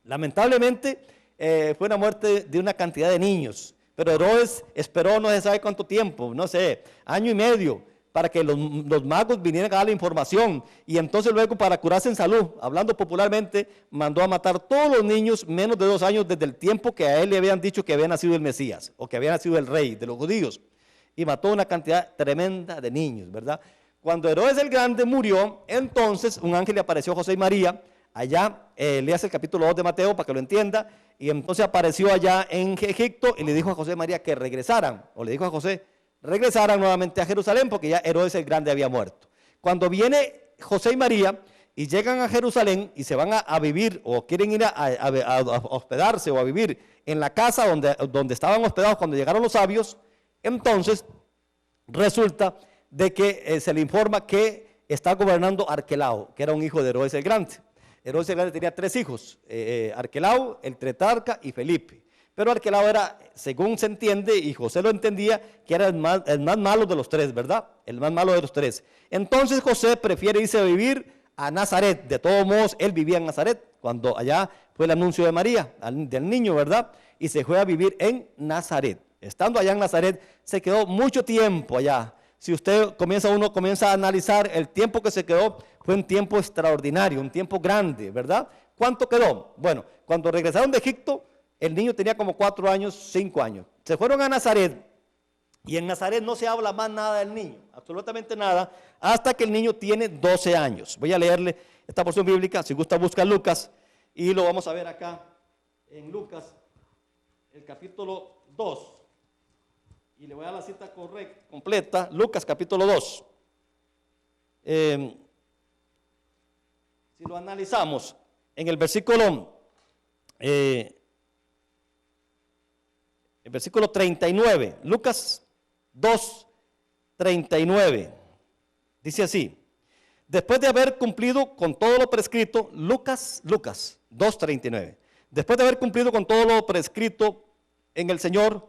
Lamentablemente fue una muerte de una cantidad de niños, pero Herodes esperó no se sabe cuánto tiempo, no sé, año y medio, para que los magos vinieran a dar la información, y entonces luego para curarse en salud, hablando popularmente, mandó a matar todos los niños menos de 2 años desde el tiempo que a él le habían dicho que había nacido el Mesías, o que había nacido el rey de los judíos, y mató una cantidad tremenda de niños, ¿verdad? Cuando Herodes el Grande murió, entonces un ángel le apareció a José y María, allá, leas el capítulo 2 de Mateo para que lo entienda, y entonces apareció allá en Egipto y le dijo a José y María que regresaran, o le dijo a José, regresaran nuevamente a Jerusalén porque ya Herodes el Grande había muerto. Cuando viene José y María y llegan a Jerusalén y se van a vivir o quieren ir a hospedarse o a vivir en la casa donde estaban hospedados cuando llegaron los sabios, entonces resulta de que se le informa que está gobernando Arquelao, que era un hijo de Herodes el Grande. Herodes el Grande tenía 3 hijos, Arquelao, el tetrarca y Felipe. Pero Arquelao era, según se entiende, y José lo entendía, que era el más malo de los 3, ¿verdad? El más malo de los 3. Entonces José prefiere irse a vivir a Nazaret. De todos modos, él vivía en Nazaret cuando allá fue el anuncio de María, del niño, ¿verdad? Y se fue a vivir en Nazaret. Estando allá en Nazaret, se quedó mucho tiempo allá. Si uno comienza a analizar el tiempo que se quedó, fue un tiempo extraordinario, un tiempo grande, ¿verdad? ¿Cuánto quedó? Bueno, cuando regresaron de Egipto, el niño tenía como 4 años, 5 años. Se fueron a Nazaret y en Nazaret no se habla más nada del niño, absolutamente nada, hasta que el niño tiene 12 años. Voy a leerle esta porción bíblica, si gusta busca Lucas y lo vamos a ver acá en Lucas, el capítulo 2. Y le voy a dar la cita completa, Lucas capítulo 2. Si lo analizamos en el versículo 39, Lucas 2, 39, dice así: después de haber cumplido con todo lo prescrito, Lucas 2, 39, después de haber cumplido con todo lo prescrito en el Señor,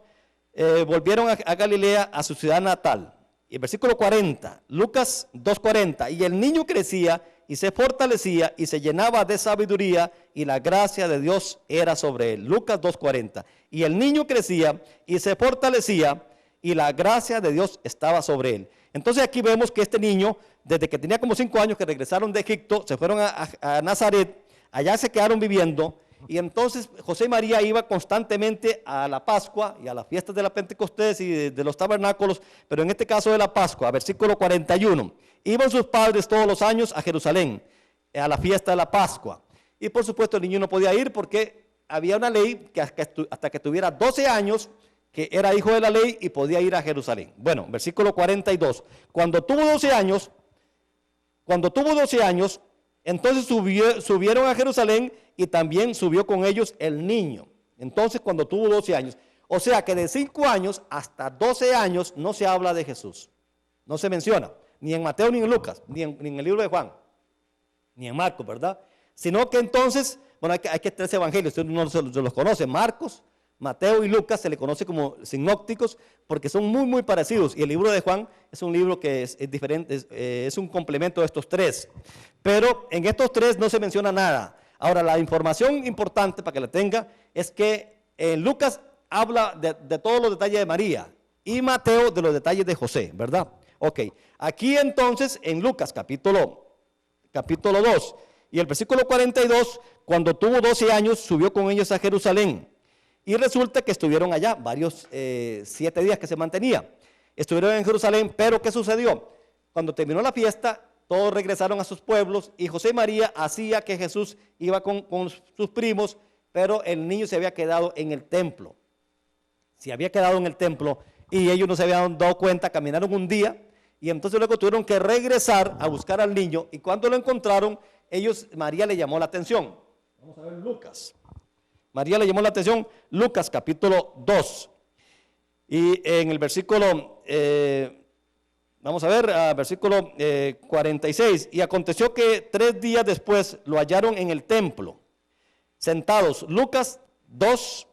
volvieron a Galilea, a su ciudad natal. Y el versículo 40, Lucas 2:40, y el niño crecía y se fortalecía y se llenaba de sabiduría y la gracia de Dios era sobre él. Lucas 2:40, y el niño crecía y se fortalecía y la gracia de Dios estaba sobre él. Entonces aquí vemos que este niño, desde que tenía como 5 años que regresaron de Egipto, se fueron a Nazaret, allá se quedaron viviendo. Y entonces José y María iban constantemente a la Pascua y a las fiestas de la Pentecostés y de los tabernáculos, pero en este caso de la Pascua, versículo 41, iban sus padres todos los años a Jerusalén, a la fiesta de la Pascua. Y por supuesto el niño no podía ir porque había una ley que hasta que tuviera 12 años, que era hijo de la ley y podía ir a Jerusalén. Bueno, versículo 42, cuando tuvo 12 años, entonces subieron a Jerusalén y también subió con ellos el niño. Entonces cuando tuvo 12 años, o sea que de 5 años hasta 12 años no se habla de Jesús. No se menciona, ni en Mateo ni en Lucas, ni en el libro de Juan, ni en Marcos, ¿verdad? Sino que entonces, bueno, hay que 3 evangelios, usted no se los conoce, Marcos, Mateo y Lucas se le conoce como sinópticos porque son muy, muy parecidos. Y el libro de Juan es un libro que es diferente, es un complemento de estos 3. Pero en estos 3 no se menciona nada. Ahora, la información importante para que la tenga es que Lucas habla de todos los detalles de María y Mateo de los detalles de José, ¿verdad? Ok, aquí entonces en Lucas capítulo 2 y el versículo 42, cuando tuvo 12 años subió con ellos a Jerusalén. Y resulta que estuvieron allá varios 7 días que se mantenía. Estuvieron en Jerusalén, pero ¿qué sucedió? Cuando terminó la fiesta, todos regresaron a sus pueblos y José y María hacía que Jesús iba con sus primos, pero el niño se había quedado en el templo. Se había quedado en el templo y ellos no se habían dado cuenta, caminaron un día y entonces luego tuvieron que regresar a buscar al niño y cuando lo encontraron, María le llamó la atención. Vamos a ver Lucas. María le llamó la atención, Lucas capítulo 2. Y en el versículo, vamos a ver, versículo 46. Y aconteció que 3 días después lo hallaron en el templo, sentados. Lucas 2,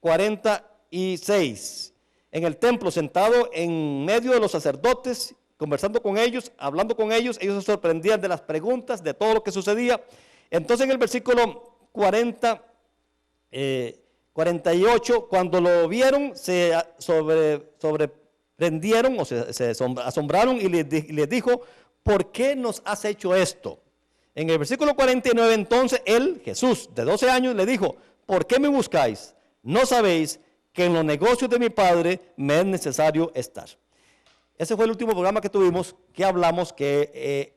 46. En el templo, sentado en medio de los sacerdotes, conversando con ellos, hablando con ellos. Ellos se sorprendían de las preguntas, de todo lo que sucedía. Entonces en el versículo 48, cuando lo vieron, se sobreprendieron o se asombraron y les dijo, ¿por qué nos has hecho esto? En el versículo 49, entonces él, Jesús, de 12 años, le dijo, ¿por qué me buscáis? ¿No sabéis que en los negocios de mi Padre me es necesario estar? Ese fue el último programa que tuvimos, que hablamos que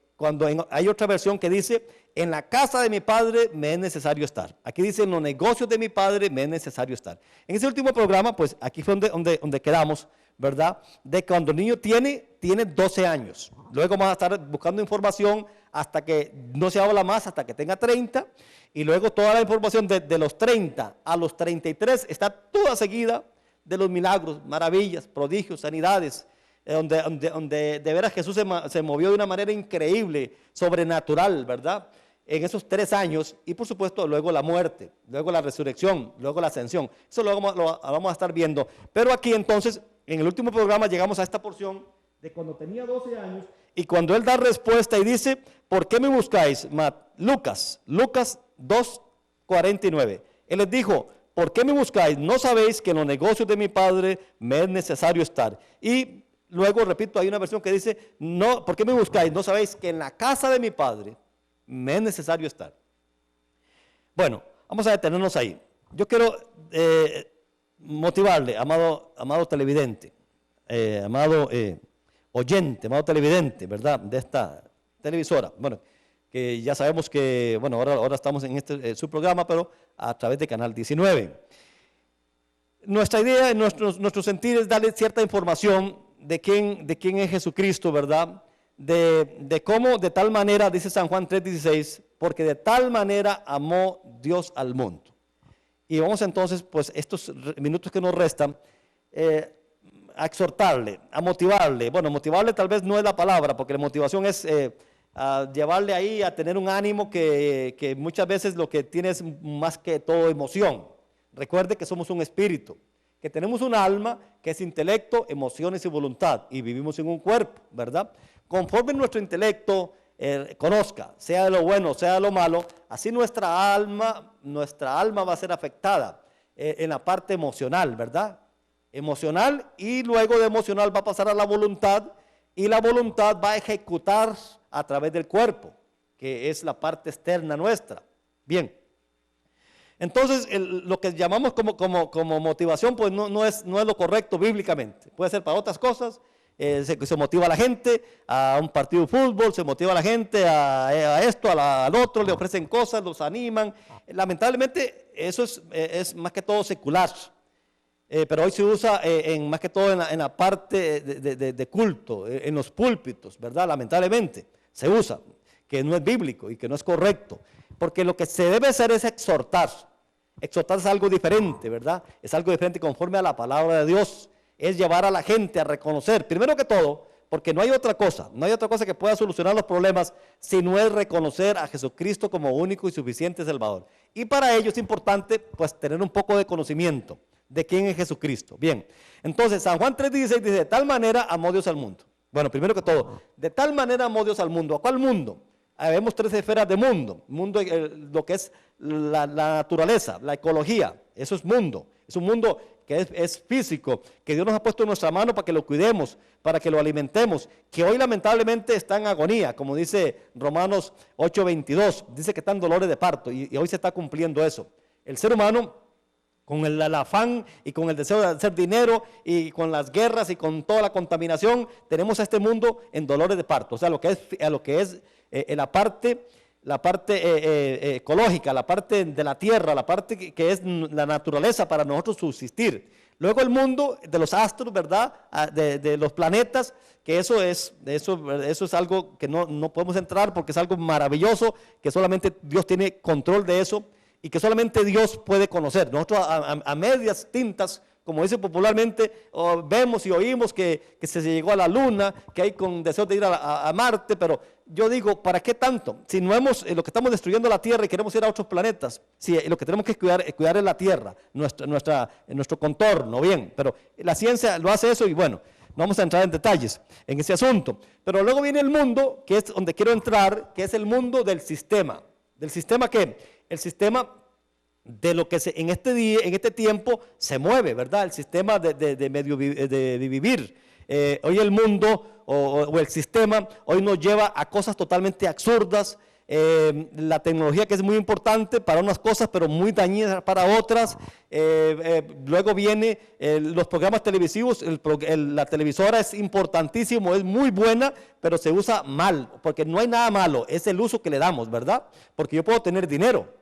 hay otra versión que dice, en la casa de mi Padre me es necesario estar. Aquí dice, en los negocios de mi Padre me es necesario estar. En ese último programa, pues aquí fue donde quedamos, ¿verdad? De cuando el niño tiene 12 años. Luego vamos a estar buscando información hasta que no se habla más, hasta que tenga 30. Y luego toda la información de los 30 a los 33 está toda seguida de los milagros, maravillas, prodigios, sanidades, donde de veras Jesús se movió de una manera increíble, sobrenatural, ¿verdad? En esos 3 años, y por supuesto luego la muerte, luego la resurrección, luego la ascensión. Eso lo vamos a estar viendo. Pero aquí entonces, en el último programa llegamos a esta porción de cuando tenía 12 años y cuando él da respuesta y dice, ¿por qué me buscáis? Lucas 2:49. Él les dijo, ¿por qué me buscáis? ¿No sabéis que en los negocios de mi Padre me es necesario estar? Y luego, repito, hay una versión que dice, no, ¿por qué me buscáis? ¿No sabéis que en la casa de mi Padre me es necesario estar? Bueno, vamos a detenernos ahí. Yo quiero motivarle, amado televidente, amado oyente, amado televidente, ¿verdad? De esta televisora. Bueno, que ya sabemos que, bueno, ahora estamos en su programa, pero a través de Canal 19. Nuestra idea, nuestro sentir es darle cierta información de quién es Jesucristo, ¿verdad? De cómo, de tal manera, dice San Juan 3:16, porque de tal manera amó Dios al mundo. Y vamos entonces, pues estos minutos que nos restan, a exhortarle, a motivarle. Bueno, motivarle tal vez no es la palabra, porque la motivación es a llevarle ahí a tener un ánimo que muchas veces lo que tiene es más que todo emoción. Recuerde que somos un espíritu, que tenemos un alma que es intelecto, emociones y voluntad, y vivimos en un cuerpo, ¿verdad? Conforme nuestro intelecto conozca, sea de lo bueno, sea de lo malo, así nuestra alma va a ser afectada en la parte emocional, ¿verdad? Emocional, y luego de emocional va a pasar a la voluntad, y la voluntad va a ejecutar a través del cuerpo, que es la parte externa nuestra. Bien, entonces lo que llamamos como motivación, pues no es lo correcto bíblicamente. Puede ser para otras cosas. Se motiva a la gente a un partido de fútbol, se motiva a la gente a esto, al otro, le ofrecen cosas, los animan. Lamentablemente eso es más que todo secular, pero hoy se usa más que todo en la parte de culto, en los púlpitos, ¿verdad? Lamentablemente se usa, que no es bíblico y que no es correcto, porque lo que se debe hacer es exhortar. Exhortar es algo diferente, ¿verdad? Es algo diferente conforme a la palabra de Dios. Es llevar a la gente a reconocer, primero que todo, porque no hay otra cosa que pueda solucionar los problemas si no es reconocer a Jesucristo como único y suficiente Salvador. Y para ello es importante, pues, tener un poco de conocimiento de quién es Jesucristo. Bien, entonces San Juan 3:16 dice, de tal manera amó Dios al mundo. Bueno, primero que todo, de tal manera amó Dios al mundo. ¿A cuál mundo? Vemos 3 esferas de mundo. Mundo, lo que es la naturaleza, la ecología, eso es mundo. Es un mundo que es físico, que Dios nos ha puesto en nuestra mano para que lo cuidemos, para que lo alimentemos, que hoy lamentablemente está en agonía, como dice Romanos 8:22, dice que está en dolores de parto, y hoy se está cumpliendo eso. El ser humano, con el afán y con el deseo de hacer dinero y con las guerras y con toda la contaminación, tenemos a este mundo en dolores de parto. O sea, lo que es la parte ecológica, la parte de la tierra, la parte que es la naturaleza para nosotros subsistir. Luego el mundo de los astros, ¿verdad? De los planetas, que eso es algo que no podemos entrar porque es algo maravilloso, que solamente Dios tiene control de eso y que solamente Dios puede conocer. Nosotros a medias tintas, como dice popularmente, vemos y oímos que se llegó a la luna, que hay con deseos de ir a Marte, pero yo digo, ¿para qué tanto? Si no hemos, lo que estamos destruyendo la Tierra y queremos ir a otros planetas, si lo que tenemos que cuidar es la Tierra, nuestro contorno, bien, pero la ciencia lo hace eso y bueno, no vamos a entrar en detalles en ese asunto. Pero luego viene el mundo, que es donde quiero entrar, que es el mundo del sistema. ¿Del sistema qué? El sistema de lo que en este tiempo se mueve, ¿verdad? El sistema de vivir. Hoy el mundo o el sistema hoy nos lleva a cosas totalmente absurdas. La tecnología, que es muy importante para unas cosas, pero muy dañina para otras. Luego viene los programas televisivos. La televisora es importantísimo, es muy buena, pero se usa mal, porque no hay nada malo, es el uso que le damos, ¿verdad? Porque yo puedo tener dinero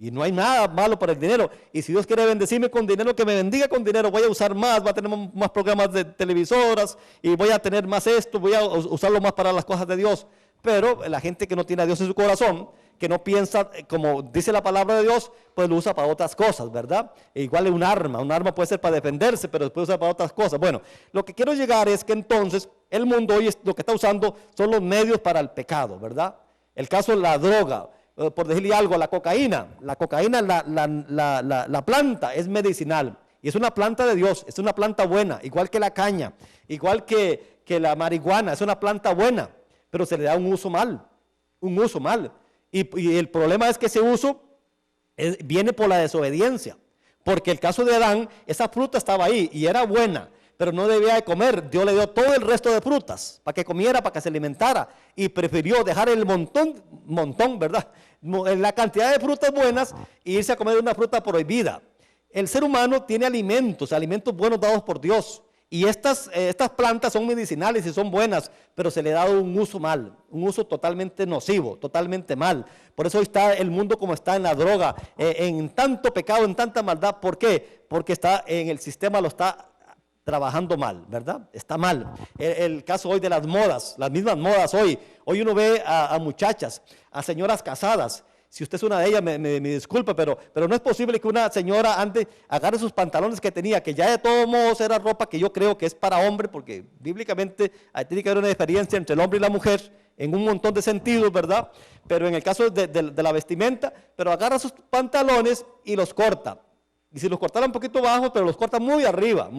y no hay nada malo para el dinero, y si Dios quiere bendecirme con dinero, que me bendiga con dinero, voy a usar más, voy a tener más programas de televisoras y voy a tener más esto, voy a usarlo más para las cosas de Dios. Pero la gente que no tiene a Dios en su corazón, que no piensa como dice la palabra de Dios, pues lo usa para otras cosas, ¿verdad? Igual es un arma puede ser para defenderse, pero puede usar para otras cosas. Bueno, lo que quiero llegar es que entonces el mundo hoy lo que está usando son los medios para el pecado, ¿verdad? El caso de la droga, por decirle algo, la cocaína, la planta es medicinal y es una planta de Dios, es una planta buena, igual que la caña, igual que la marihuana, es una planta buena, pero se le da un uso mal, y el problema es que ese uso viene por la desobediencia. Porque el caso de Adán, esa fruta estaba ahí y era buena, pero no debía de comer. Dios le dio todo el resto de frutas para que comiera, para que se alimentara, y prefirió dejar el montón, ¿verdad? La cantidad de frutas buenas e irse a comer una fruta prohibida. El ser humano tiene alimentos buenos dados por Dios. Y estas plantas son medicinales y son buenas, pero se le ha dado un uso mal, un uso totalmente nocivo, totalmente mal. Por eso hoy está el mundo como está, en la droga, en tanto pecado, en tanta maldad. ¿Por qué? Porque está en el sistema, lo está trabajando mal, ¿verdad? Está mal. El caso hoy de las modas, las mismas modas hoy. Hoy uno ve a muchachas, a señoras casadas. Si usted es una de ellas, me disculpa, pero no es posible que una señora agarre sus pantalones que tenía, que ya de todos modos era ropa que yo creo que es para hombre, porque bíblicamente tiene que haber una diferencia entre el hombre y la mujer en un montón de sentidos, ¿verdad? Pero en el caso de la vestimenta, pero agarra sus pantalones y los corta. Y si los cortara un poquito bajo, pero los corta muy arriba,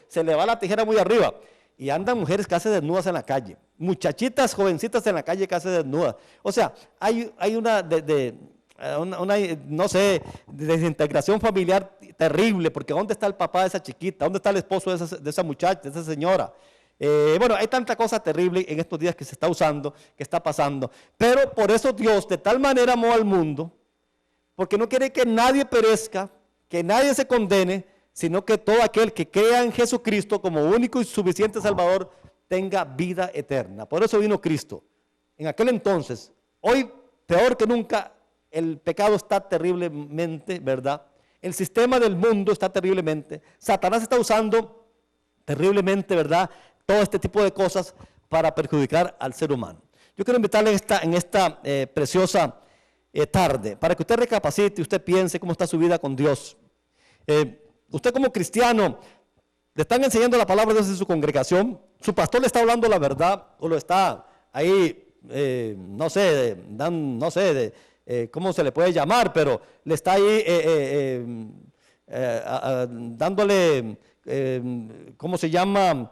se le va la tijera muy arriba. Y andan mujeres casi desnudas en la calle, muchachitas, jovencitas en la calle casi desnudas. O sea, hay una no sé, desintegración familiar terrible, porque ¿dónde está el papá de esa chiquita? ¿Dónde está el esposo de esa muchacha, de esa señora? Bueno, hay tanta cosa terrible en estos días que se está usando, que está pasando. Pero por eso Dios de tal manera amó al mundo, porque no quiere que nadie perezca, que nadie se condene, sino que todo aquel que crea en Jesucristo como único y suficiente Salvador tenga vida eterna. Por eso vino Cristo. En aquel entonces, hoy peor que nunca, el pecado está terriblemente, ¿verdad? El sistema del mundo está terriblemente. Satanás está usando terriblemente, ¿verdad?, todo este tipo de cosas para perjudicar al ser humano. Yo quiero invitarle en esta preciosa tarde, para que usted recapacite y usted piense cómo está su vida con Dios. Usted como cristiano, le están enseñando la palabra de Dios en su congregación, su pastor le está hablando la verdad, o lo está ahí, no sé, cómo se le puede llamar, pero le está ahí dándole, ¿cómo se llama?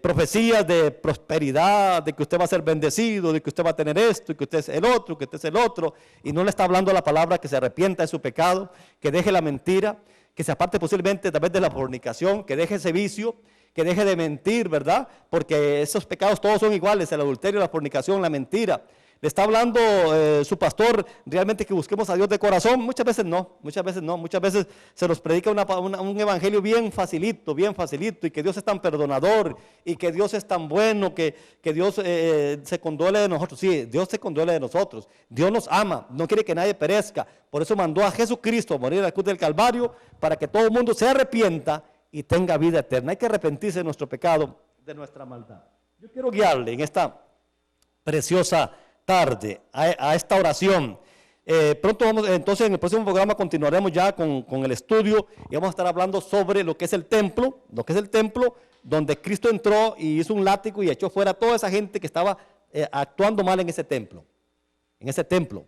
Profecías de prosperidad, de que usted va a ser bendecido, de que usted va a tener esto, y que usted es el otro, que usted es el otro, y no le está hablando la palabra que se arrepienta de su pecado, que deje la mentira, que se aparte posiblemente a través de la fornicación, que deje ese vicio, que deje de mentir, ¿verdad? Porque esos pecados todos son iguales, el adulterio, la fornicación, la mentira. ¿Le está hablando su pastor realmente que busquemos a Dios de corazón? Muchas veces no, muchas veces se nos predica un evangelio bien facilito, y que Dios es tan perdonador, y que Dios es tan bueno, que Dios se conduele de nosotros. Sí, Dios se conduele de nosotros, Dios nos ama, no quiere que nadie perezca, por eso mandó a Jesucristo a morir en la cruz del Calvario, para que todo el mundo se arrepienta y tenga vida eterna. Hay que arrepentirse de nuestro pecado, de nuestra maldad. Yo quiero guiarle en esta preciosa tarde a esta oración. Pronto entonces en el próximo programa continuaremos ya con el estudio y vamos a estar hablando sobre lo que es el templo, donde Cristo entró y hizo un látigo y echó fuera a toda esa gente que estaba actuando mal en ese templo,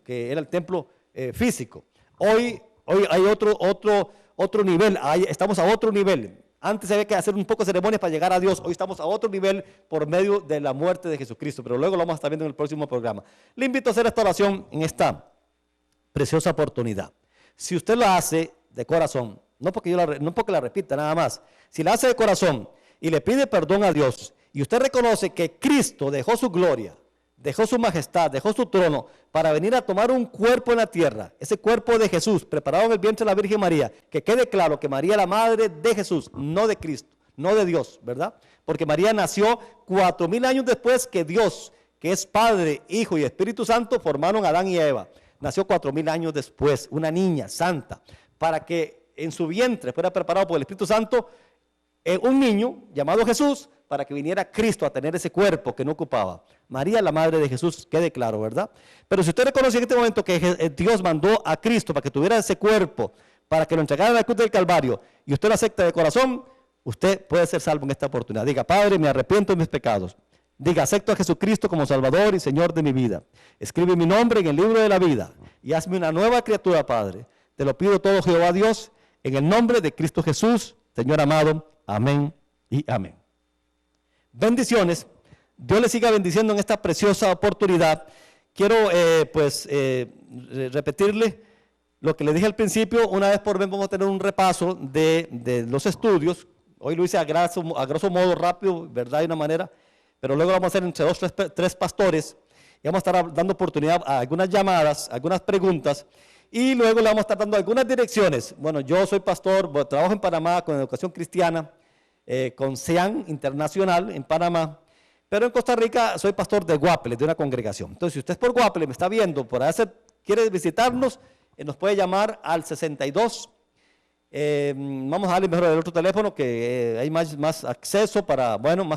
que era el templo físico. Hoy hay otro nivel, estamos a otro nivel. Antes había que hacer un poco de ceremonias para llegar a Dios. Hoy estamos a otro nivel por medio de la muerte de Jesucristo. Pero luego lo vamos a estar viendo en el próximo programa. Le invito a hacer esta oración en esta preciosa oportunidad. Si usted la hace de corazón, no porque la repita nada más. Si la hace de corazón y le pide perdón a Dios y usted reconoce que Cristo dejó su gloria, dejó su majestad, dejó su trono para venir a tomar un cuerpo en la tierra, ese cuerpo de Jesús preparado en el vientre de la Virgen María, que quede claro que María es la madre de Jesús, no de Cristo, no de Dios, ¿verdad? Porque María nació 4000 años después que Dios, que es Padre, Hijo y Espíritu Santo, formaron a Adán y a Eva. Nació 4000 años después, una niña santa, para que en su vientre fuera preparado por el Espíritu Santo un niño llamado Jesús, para que viniera Cristo a tener ese cuerpo que no ocupaba. María, la madre de Jesús, quede claro, ¿verdad? Pero si usted reconoce en este momento que Dios mandó a Cristo para que tuviera ese cuerpo, para que lo entregara en la cruz del Calvario, y usted lo acepta de corazón, usted puede ser salvo en esta oportunidad. Diga: Padre, me arrepiento de mis pecados. Diga: acepto a Jesucristo como Salvador y Señor de mi vida. Escribe mi nombre en el libro de la vida y hazme una nueva criatura, Padre. Te lo pido todo, Jehová Dios, en el nombre de Cristo Jesús, Señor amado. Amén y amén. Bendiciones. Dios le siga bendiciendo en esta preciosa oportunidad. Quiero repetirle Lo que les dije al principio, una vez por mes vamos a tener un repaso de los estudios. Hoy lo hice a grosso modo, rápido, ¿verdad? De una manera, pero luego lo vamos a hacer entre dos, tres pastores y vamos a estar dando oportunidad a algunas llamadas, algunas preguntas y luego le vamos a estar dando algunas direcciones. Bueno, yo soy pastor, trabajo en Panamá con Educación Cristiana, con SEAN Internacional en Panamá, pero en Costa Rica soy pastor de Guapele, de una congregación. Entonces, si usted es por Guapele, me está viendo, por hacer, quiere visitarnos, nos puede llamar al 62. Vamos a darle mejor el otro teléfono que hay más acceso para, bueno, no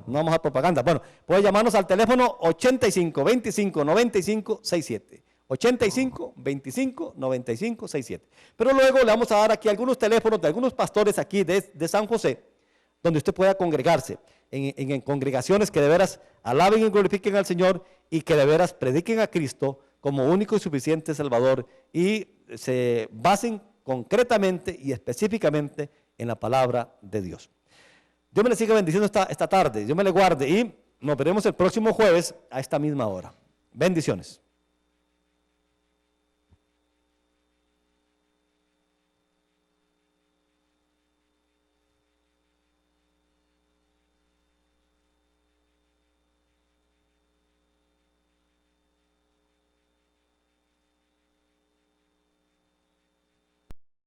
vamos a dar propaganda. Bueno, puede llamarnos al teléfono 85 25 95 67. 85 25 95 67. Pero luego le vamos a dar aquí algunos teléfonos de algunos pastores aquí de San José, donde usted pueda congregarse en congregaciones que de veras alaben y glorifiquen al Señor y que de veras prediquen a Cristo como único y suficiente Salvador y se basen concretamente y específicamente en la palabra de Dios. Dios me le siga bendiciendo esta tarde, Dios me le guarde y nos veremos el próximo jueves a esta misma hora. Bendiciones.